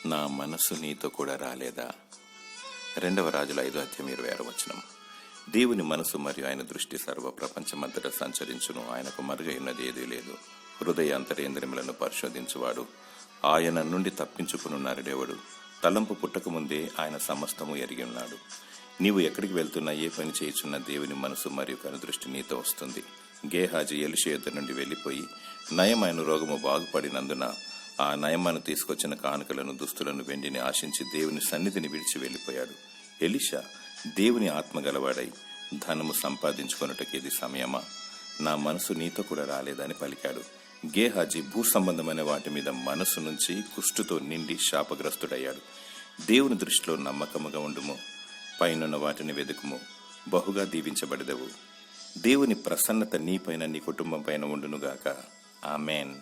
నా మనసు నీతో కూడా రాలేదా? 2 రాజుల 5:26. దేవుని మనసు మరియు ఆయన దృష్టి సర్వ ప్రపంచమంతటా సంచరించును. ఆయనకు మరుగైనది ఏదీ లేదు. హృదయ అంతరేంద్రియములను పరిశోధించువాడు, ఆయన నుండి తప్పించుకునున్నాడెవడు? తలంపు పుట్టకముందే ఆయన సమస్తము ఎరిగి ఉన్నాడు. నీవు ఎక్కడికి వెళ్తున్నా, ఏ పని చేయుచున్న దేవుని మనసు మరియు కనుదృష్టి నీతో వస్తుంది. గేహాజీ ఎలీషా యొద్ద నుండి వెళ్లిపోయి నయమైన రోగము బాగుపడినందున ఆ నయమాను తీసుకొచ్చిన కానుకలను, దుస్తులను, వెండిని ఆశించి దేవుని సన్నిధిని విడిచి వెళ్లిపోయాడు. ఎలీషా దేవుని ఆత్మ గలవాడై ధనము సంపాదించుకొనుటకి ఇది సమయమా? నా మనసు నీతో కూడా రాలేదని పలికాడు. గేహాజీ భూ సంబంధమైన వాటి మీద మనసు నుంచి కుష్టుతో నిండి శాపగ్రస్తుడయ్యాడు. దేవుని దృష్టిలో నమ్మకముగా ఉండుము, పైనున్న వాటిని వెదుకుము, బహుగా దీవించబడదవు. దేవుని ప్రసన్నత నీపైన, నీ కుటుంబం పైన ఉండునుగాక. ఆమెన్.